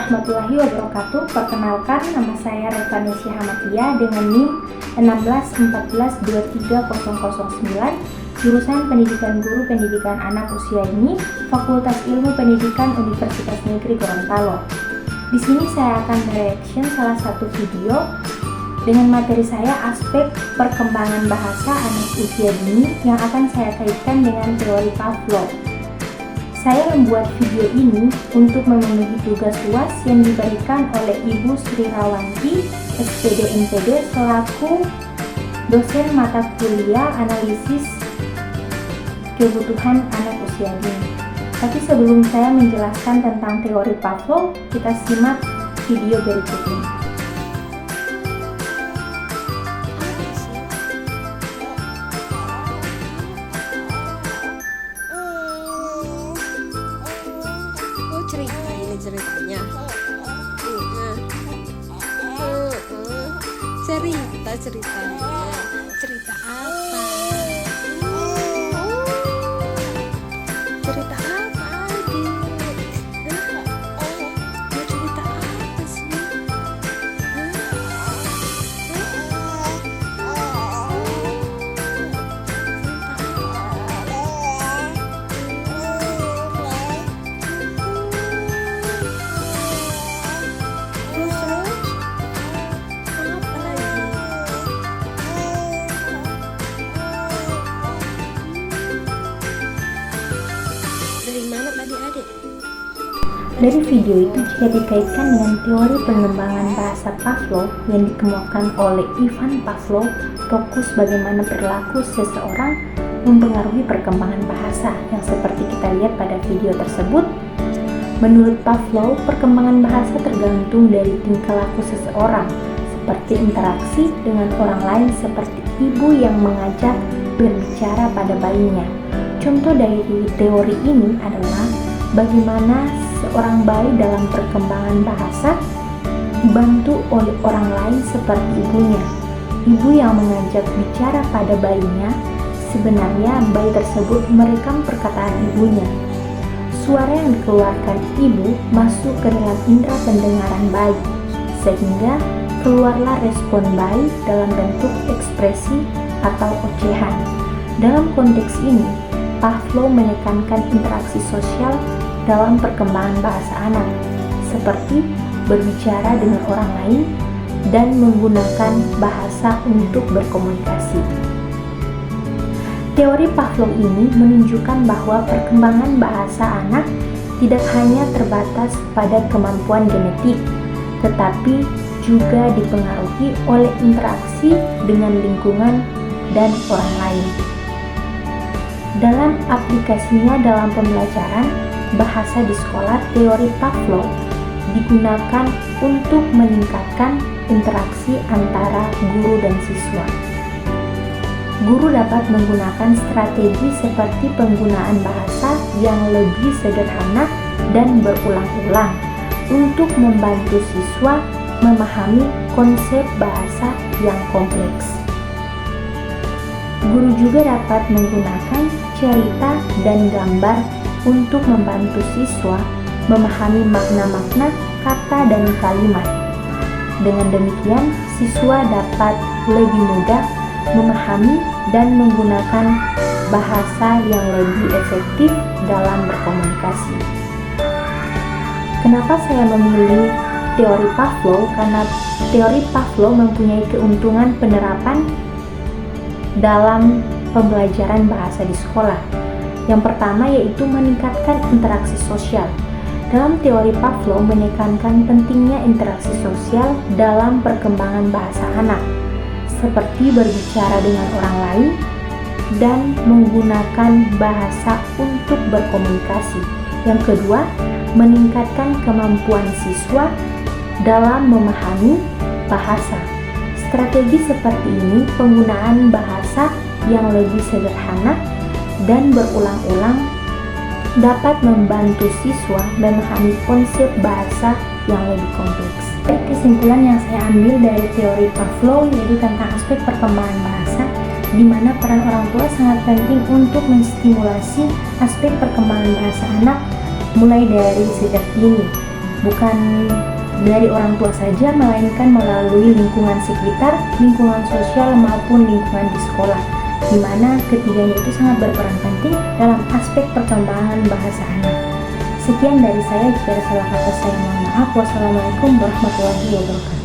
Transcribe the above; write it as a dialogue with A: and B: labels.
A: warahmatullahi wabarakatuh. Perkenalkan, nama saya Revanesia Hamatia dengan NIM 161423009, jurusan Pendidikan Guru Pendidikan Anak Usia Dini, Fakultas Ilmu Pendidikan Universitas Negeri Gorontalo. Di sini saya akan mereaction salah satu video dengan materi saya aspek perkembangan bahasa anak usia dini yang akan saya kaitkan dengan teori Pavlov. Saya membuat video ini untuk memenuhi tugas UAS yang diberikan oleh Ibu Sri Rawanti, SPD MPD, selaku dosen mata kuliah analisis kebutuhan anak usia dini. Tapi sebelum saya menjelaskan tentang teori Pavlov, kita simak video berikut ini.
B: Ceritanya cerita apa? Cerita apa, Adik? Mau cerita apa sih?
A: Dari video itu jika dikaitkan dengan teori pengembangan bahasa Pavlov yang dikemukakan oleh Ivan Pavlov, fokus bagaimana perilaku seseorang mempengaruhi perkembangan bahasa yang seperti kita lihat pada video tersebut. Menurut Pavlov, perkembangan bahasa tergantung dari tingkah laku seseorang, seperti interaksi dengan orang lain seperti ibu yang mengajak berbicara pada bayinya. Contoh dari teori ini adalah bagaimana seorang bayi dalam perkembangan bahasa dibantu oleh orang lain seperti ibunya. Ibu yang mengajak bicara pada bayinya, sebenarnya bayi tersebut merekam perkataan ibunya. Suara yang dikeluarkan ibu masuk ke dalam indera pendengaran bayi, sehingga keluarlah respon bayi dalam bentuk ekspresi atau ocehan. Dalam konteks ini, Pavlov menekankan interaksi sosial dalam perkembangan bahasa anak, seperti berbicara dengan orang lain dan menggunakan bahasa untuk berkomunikasi. Teori Pavlov ini menunjukkan bahwa perkembangan bahasa anak tidak hanya terbatas pada kemampuan genetik, tetapi juga dipengaruhi oleh interaksi dengan lingkungan dan orang lain. Dalam aplikasinya dalam pembelajaran bahasa di sekolah, teori Pavlov digunakan untuk meningkatkan interaksi antara guru dan siswa. Guru dapat menggunakan strategi seperti penggunaan bahasa yang lebih sederhana dan berulang-ulang untuk membantu siswa memahami konsep bahasa yang kompleks. Guru juga dapat menggunakan cerita dan gambar untuk membantu siswa memahami makna-makna kata dan kalimat. Dengan demikian, siswa dapat lebih mudah memahami dan menggunakan bahasa yang lebih efektif dalam berkomunikasi. Kenapa saya memilih teori Pavlov? Karena teori Pavlov mempunyai keuntungan penerapan dalam pembelajaran bahasa di sekolah. Yang pertama yaitu meningkatkan interaksi sosial. Dalam teori Pavlov menekankan pentingnya interaksi sosial dalam perkembangan bahasa anak, seperti berbicara dengan orang lain dan menggunakan bahasa untuk berkomunikasi. Yang kedua, meningkatkan kemampuan siswa dalam memahami bahasa. Strategi seperti ini, penggunaan bahasa yang lebih sederhana dan berulang-ulang dapat membantu siswa memahami konsep bahasa yang lebih kompleks. Kesimpulan yang saya ambil dari teori Pavlov yaitu tentang aspek perkembangan bahasa, di mana peran orang tua sangat penting untuk menstimulasi aspek perkembangan bahasa anak mulai dari sejak dini. bukan dari orang tua saja, melainkan melalui lingkungan sekitar, lingkungan sosial maupun lingkungan di sekolah, di mana ketiganya itu sangat berperan penting dalam aspek perkembangan bahasa anak. Sekian dari saya, jika ada salah kata saya mohon maaf. Wassalamualaikum warahmatullahi wabarakatuh.